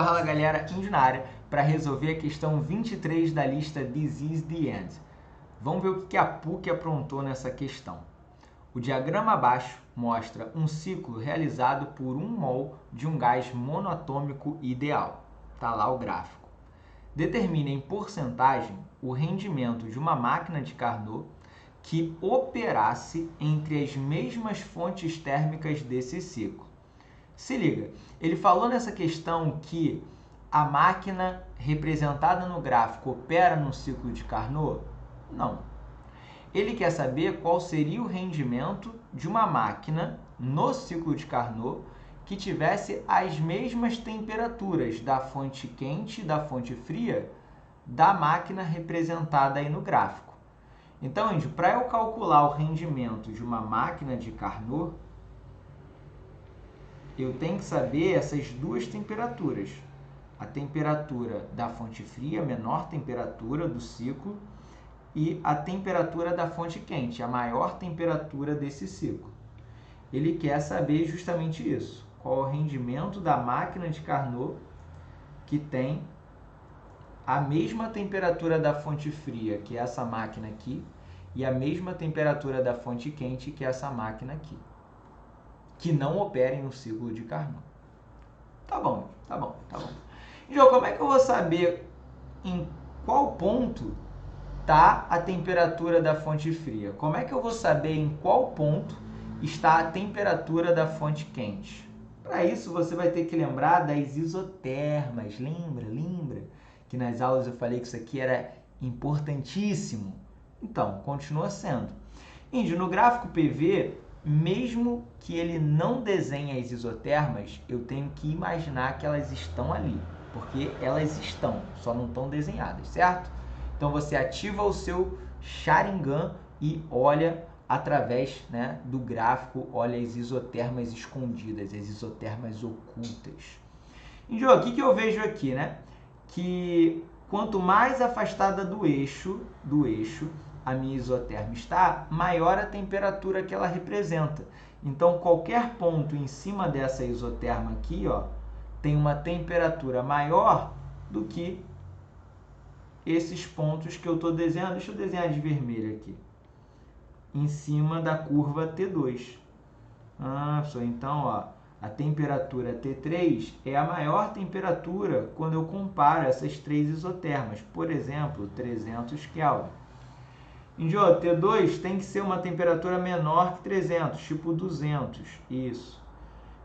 Fala galera, Índio na área para resolver a questão 23 da lista This is the End. Vamos ver o que a PUC aprontou nessa questão. O diagrama abaixo mostra um ciclo realizado por 1 mol de um gás monoatômico ideal. Está lá o gráfico. Determine em porcentagem o rendimento de uma máquina de Carnot que operasse entre as mesmas fontes térmicas desse ciclo. Se liga, ele falou nessa questão que a máquina representada no gráfico opera no ciclo de Carnot? Não. Ele quer saber qual seria o rendimento de uma máquina no ciclo de Carnot que tivesse as mesmas temperaturas da fonte quente e da fonte fria da máquina representada aí no gráfico. Então, Índio, para eu calcular o rendimento de uma máquina de Carnot, eu tenho que saber essas duas temperaturas. A temperatura da fonte fria, a menor temperatura do ciclo, e a temperatura da fonte quente, a maior temperatura desse ciclo. Ele quer saber justamente isso. Qual é o rendimento da máquina de Carnot que tem a mesma temperatura da fonte fria, que é essa máquina aqui, e a mesma temperatura da fonte quente, que é essa máquina aqui, que não operem no ciclo de Carnot. Tá bom. Então, como é que eu vou saber em qual ponto está a temperatura da fonte fria? Como é que eu vou saber em qual ponto está a temperatura da fonte quente? Para isso, você vai ter que lembrar das isotermas. Lembra? Que nas aulas eu falei que isso aqui era importantíssimo. Então, continua sendo. Índio, no gráfico PV, mesmo que ele não desenhe as isotermas, eu tenho que imaginar que elas estão ali, porque elas estão, só não estão desenhadas, certo? Então você ativa o seu Sharingan e olha através, né, do gráfico, olha as isotermas escondidas, as isotermas ocultas. E o que eu vejo aqui, né? Que quanto mais afastada do eixo, a minha isoterma está, maior a temperatura que ela representa. Então, qualquer ponto em cima dessa isoterma aqui, ó, tem uma temperatura maior do que esses pontos que eu estou desenhando. Deixa eu desenhar de vermelho aqui. Em cima da curva T2. Então, ó, a temperatura T3 é a maior temperatura quando eu comparo essas três isotermas. Por exemplo, 300 Kelvin. Índio, T2 tem que ser uma temperatura menor que 300, tipo 200. Isso.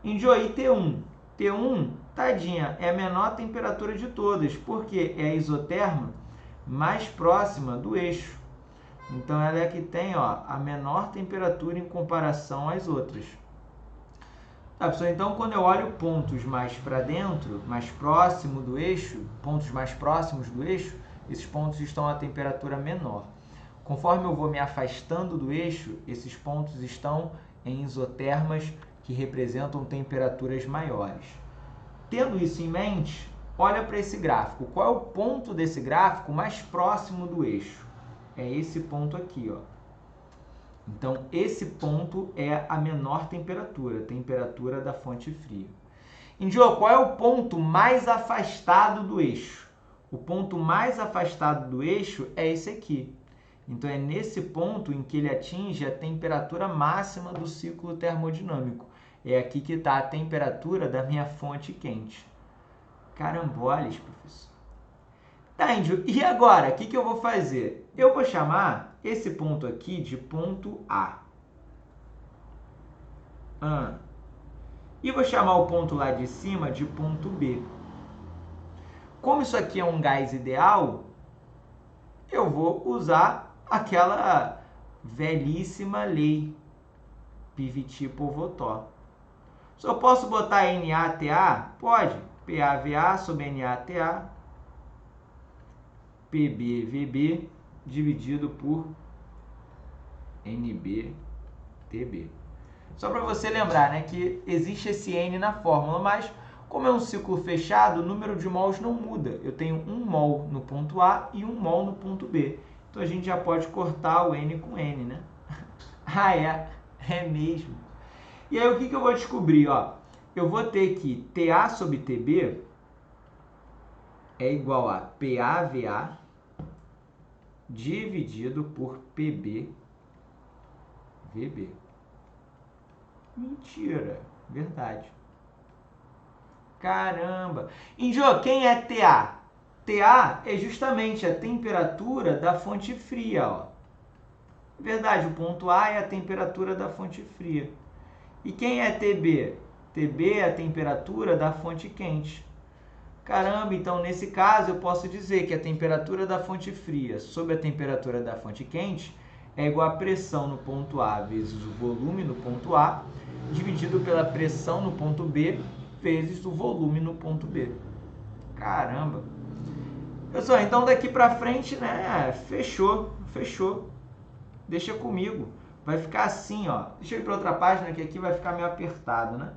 Índio, e T1? T1, tadinha, é a menor temperatura de todas, porque é a isoterma mais próxima do eixo. Então, ela é a que tem, ó, a menor temperatura em comparação às outras. Tá, pessoal? Então, quando eu olho pontos mais para dentro, mais próximo do eixo, pontos mais próximos do eixo, esses pontos estão a temperatura menor. Conforme eu vou me afastando do eixo, esses pontos estão em isotermas que representam temperaturas maiores. Tendo isso em mente, olha para esse gráfico. Qual é o ponto desse gráfico mais próximo do eixo? É esse ponto aqui, ó. Então, esse ponto é a menor temperatura, a temperatura da fonte fria. Índio, qual é o ponto mais afastado do eixo? O ponto mais afastado do eixo é esse aqui. Então, é nesse ponto em que ele atinge a temperatura máxima do ciclo termodinâmico. É aqui que está a temperatura da minha fonte quente. Caramboles, professor. Tá, Índio, e agora? O que eu vou fazer? Eu vou chamar esse ponto aqui de ponto A. E vou chamar o ponto lá de cima de ponto B. Como isso aqui é um gás ideal, eu vou usar aquela velhíssima lei Piviti-Povotó. Só posso botar NaTA? Pode. PaVa sobre NaTA, PbVb dividido por NbTb. Só para você lembrar, né, que existe esse N na fórmula, mas como é um ciclo fechado, o número de mols não muda. Eu tenho 1 mol no ponto A e 1 mol no ponto B. Então, a gente já pode cortar o N com N, né? É mesmo. E aí, o que eu vou descobrir? Ó, eu vou ter que TA sobre TB é igual a PAVA dividido por PBVB. Mentira, verdade. Caramba! Índio, quem é TA? TA é justamente a temperatura da fonte fria, ó. Verdade, o ponto A é a temperatura da fonte fria. E quem é TB? TB é a temperatura da fonte quente. Caramba, então nesse caso eu posso dizer que a temperatura da fonte fria sobre a temperatura da fonte quente é igual a pressão no ponto A vezes o volume no ponto A, dividido pela pressão no ponto B vezes o volume no ponto B. Caramba! Pessoal, então daqui pra frente, né, fechou. Deixa comigo. Vai ficar assim, ó. Deixa eu ir para outra página que aqui vai ficar meio apertado, né?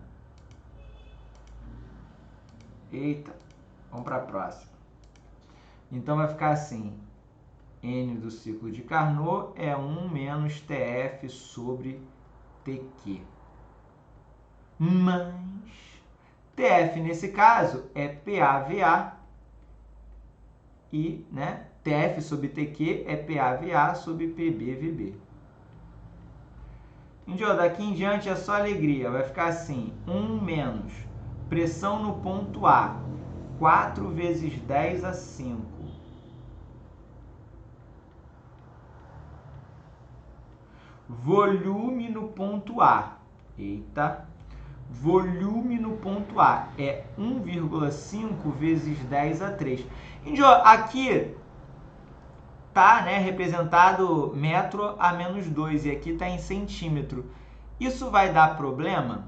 Eita. Vamos para a próxima. Então vai ficar assim. N do ciclo de Carnot é 1 menos TF sobre TQ. Mas TF nesse caso é PAVA e, né, TF sobre TQ é PAVA sobre PBVB. Daqui em diante é só alegria. Vai ficar assim, 1 menos pressão no ponto A, 4 vezes 10 a 5. Volume no ponto A. Eita. Volume no ponto A é 1,5 vezes 10 a 3. Aqui tá, né, representado metro a menos 2 e aqui está em centímetro. Isso vai dar problema?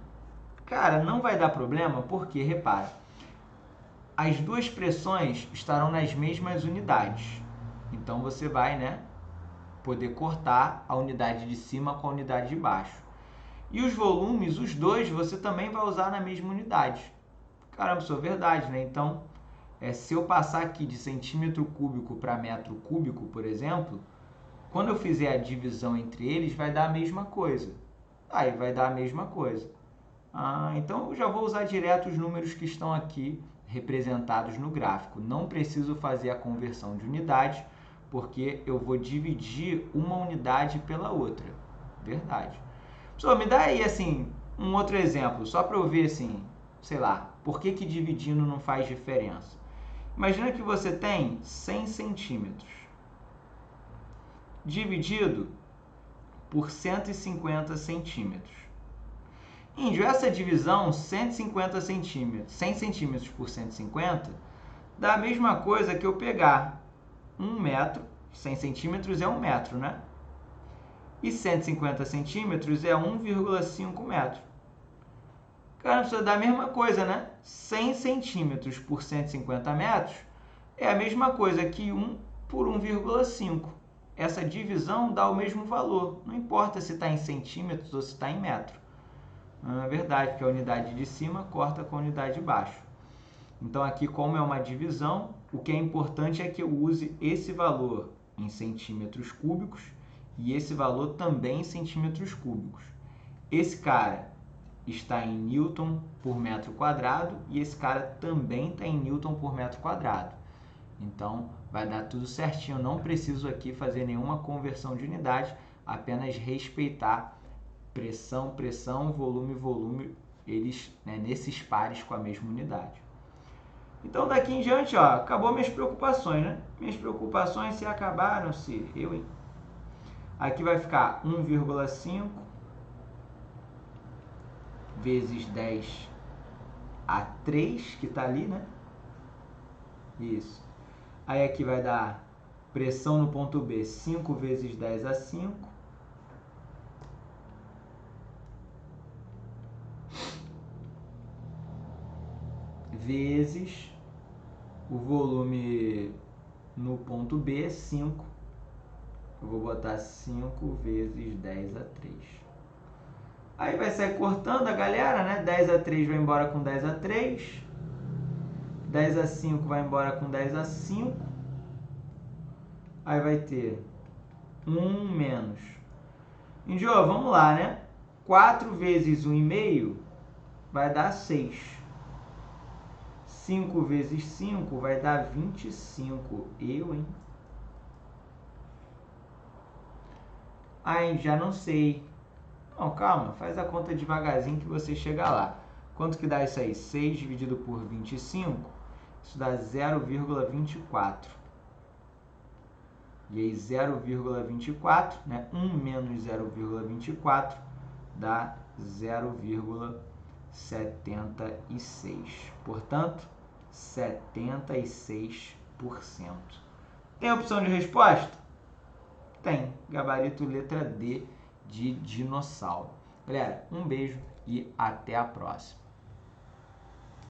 Cara, não vai dar problema porque, repara, as duas pressões estarão nas mesmas unidades. Então você vai, né, poder cortar a unidade de cima com a unidade de baixo. E os volumes, os dois, você também vai usar na mesma unidade. Caramba, isso é verdade, né? Então, se eu passar aqui de centímetro cúbico para metro cúbico, por exemplo, quando eu fizer a divisão entre eles, vai dar a mesma coisa. Aí vai dar a mesma coisa. Então eu já vou usar direto os números que estão aqui representados no gráfico. Não preciso fazer a conversão de unidade, porque eu vou dividir uma unidade pela outra. Verdade. Pessoal, me dá aí, assim, um outro exemplo, só para eu ver, assim, sei lá, por que dividindo não faz diferença. Imagina que você tem 100 centímetros dividido por 150 centímetros. Essa divisão, 150 centímetros, 100 centímetros por 150, dá a mesma coisa que eu pegar 1 metro, 100 centímetros é 1 metro, né? E 150 centímetros é 1,5 metro. Cara, isso dá a mesma coisa, né? 100 centímetros por 150 metros é a mesma coisa que 1 por 1,5. Essa divisão dá o mesmo valor. Não importa se está em centímetros ou se está em metro. É verdade, porque a unidade de cima corta com a unidade de baixo. Então, aqui, como é uma divisão, o que é importante é que eu use esse valor em centímetros cúbicos e esse valor também em centímetros cúbicos. Esse cara está em Newton por metro quadrado e esse cara também está em Newton por metro quadrado. Então, vai dar tudo certinho. Eu não preciso aqui fazer nenhuma conversão de unidade, apenas respeitar pressão, volume, volume, eles, né, nesses pares com a mesma unidade. Então, daqui em diante, ó, acabou minhas preocupações, né? Minhas preocupações se acabaram, se eu, hein? Aqui vai ficar 1,5 vezes 10 a 3, que está ali, né? Isso. Aí aqui vai dar pressão no ponto B, 5 vezes 10 a 5. Vezes o volume no ponto B, 5. Eu vou botar 5 vezes 10 a 3. Aí vai sair cortando a galera, né? 10 a 3 vai embora com 10 a 3. 10 a 5 vai embora com 10 a 5. Aí vai ter 1 menos. Índio, vamos lá, né? 4 vezes 1,5 vai dar 6. 5 vezes 5 vai dar 25. Hein? Ai, já não sei. Não, calma, faz a conta devagarzinho que você chega lá. Quanto que dá isso aí? 6 dividido por 25, isso dá 0,24. E aí 0,24, né? 1 menos 0,24 dá 0,76. Portanto, 76%. Tem opção de resposta? Tem. Gabarito letra D de dinossauro. Galera, um beijo e até a próxima.